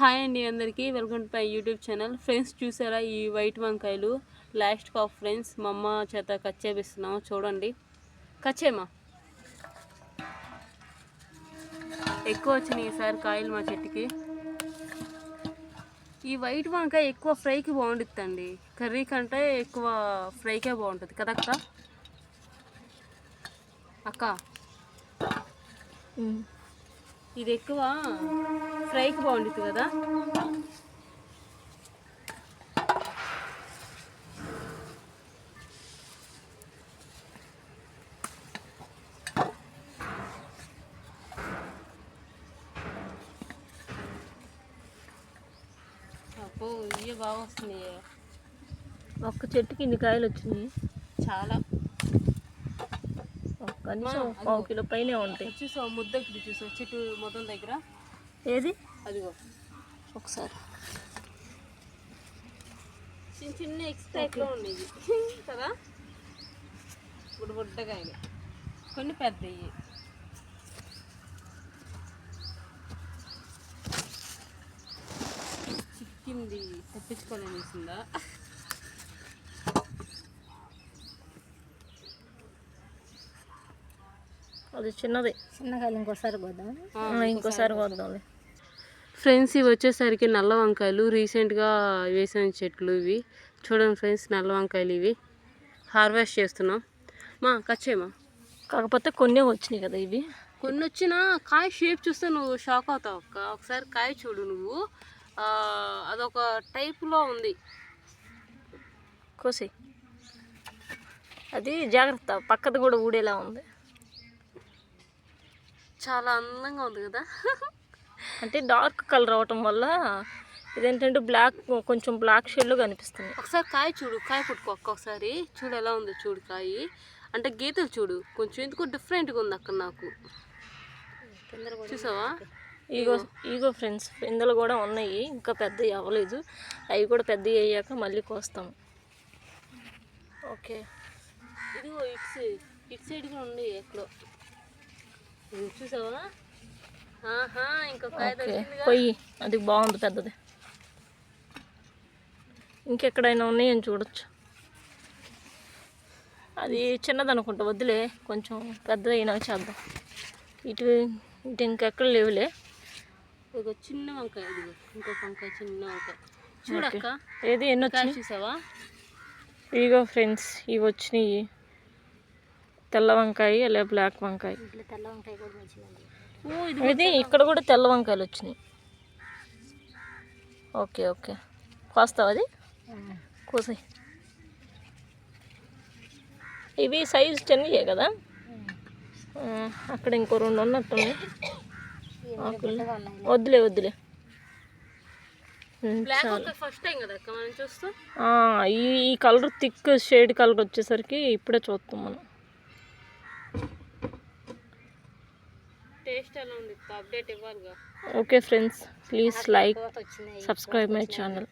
Hi అండి అందరికీ, welcome to my YouTube channel. Friends చూసారా ఈ వైట్ వంకాయలు లాస్ట్ కాఫ్ ఫ్రెండ్స్, మా అమ్మ చేత కట్ చేపిస్తున్నాము. చూడండి, కట్ చేయమా. ఎక్కువ వచ్చినాయి ఈసారి కాయలు మా చెట్టుకి. ఈ వైట్ వంకాయ ఎక్కువ ఫ్రైకి బాగుంటుందండి, కర్రీ కంటే ఎక్కువ ఫ్రైకే బాగుంటుంది కదా అక్క? అక్క ఇది ఎక్కువ ఫ్రైకి బాగుంటుంది కదా. అబ్బో ఇవి బాగా వస్తున్నాయి. ఒక్క చెట్టుకి ఇన్ని కాయలు వచ్చినాయి. చాలా కనీసం పావు కిలో పైనే ఉంటాయి. చూసావు ముద్దకి, చూసావు చెట్టు మొత్తం దగ్గర ఏది అదిగో ఒకసారి చిన్న చిన్న ఎక్స్ట్రాక్ట్లో ఉండేవి కదా. బుడ్డకాయలు కొన్ని పెద్దవి. చిక్కింది తెప్పించుకోలేనిసిందా? అది చిన్నది, చిన్నకాయలు ఇంకోసారి కోద్దాం. ఫ్రెండ్స్ ఇవి వచ్చేసరికి నల్ల వంకాయలు, రీసెంట్గా వేసిన చెట్లు ఇవి. చూడండి ఫ్రెండ్స్, నల్ల వంకాయలు ఇవి హార్వెస్ట్ చేస్తున్నాం. మా కచ్చేమా, కాకపోతే కొన్ని వచ్చినాయి కదా ఇవి. కొన్ని వచ్చినా కాయ షేప్ చూస్తే నువ్వు షాక్ అవుతావు అక్క. ఒకసారి కాయ చూడు నువ్వు, అదొక టైప్లో ఉంది. కోసి అది జాగ్రత్త, పక్కది కూడా ఊడేలా ఉంది. చాలా అందంగా ఉంది కదా. అంటే డార్క్ కలర్ అవటం వల్ల ఇదేంటంటే బ్లాక్, కొంచెం బ్లాక్ షేడ్లో కనిపిస్తుంది. ఒకసారి కాయ చూడు, కాయ పుట్టుకో ఒకసారి చూడు ఎలా ఉందో చూడు. కాయ అంటే గీతలు చూడు, కొంచెం ఎందుకు డిఫరెంట్గా ఉంది అక్కడ నాకు. చూసావా? ఈగో ఫ్రెండ్స్, పిందెలు కూడా ఉన్నాయి, ఇంకా పెద్దవి అవ్వలేదు. అవి కూడా పెద్దవి అయ్యాక మళ్ళీ కోస్తాము. ఓకే, ఇదిగో ఇటు సైడ్ కూడా ఉంది ఎక్కడో. చూసావా? ఇంకొక పొయ్యి, అది బాగుంది పెద్దది. ఇంకెక్కడైనా ఉన్నాయని చూడొచ్చు. అది చిన్నది అనుకుంటా, వద్దులే, కొంచెం పెద్ద అయినా చేద్దాం. ఇటు ఇంకెక్కడ లేవులే. ఇదిగో చిన్న వంకాయ, ఇదిగో ఇంకొక వంకాయ, చిన్న వంకాయ చూడక్క. ఏది ఎన్ని వచ్చాయి చూసావా? ఇగో ఫ్రెండ్స్, ఇవి వచ్చినాయి. తెల్ల వంకాయ అలా బ్లాక్ వంకాయ. తెల్ల వంకాయ కూడా మంచిదండి. ఇది ఇక్కడ కూడా తెల్ల వంకాయలు వచ్చినాయి. ఓకే ఓకే, కోస్తావు అది కోసాయి. ఇవి సైజు చిన్నయే కదా. అక్కడ ఇంకో రెండు ఉన్నట్టున్నాయి. వద్దులే ఈ కలర్ థిక్ షేడ్ కలర్ వచ్చేసరికి ఇప్పుడే చూస్తాం మనం. టేస్ట్ ఎలా ఉంది అప్డేట్ ఇవ్వాలిగా. Okay friends, please like, subscribe my channel.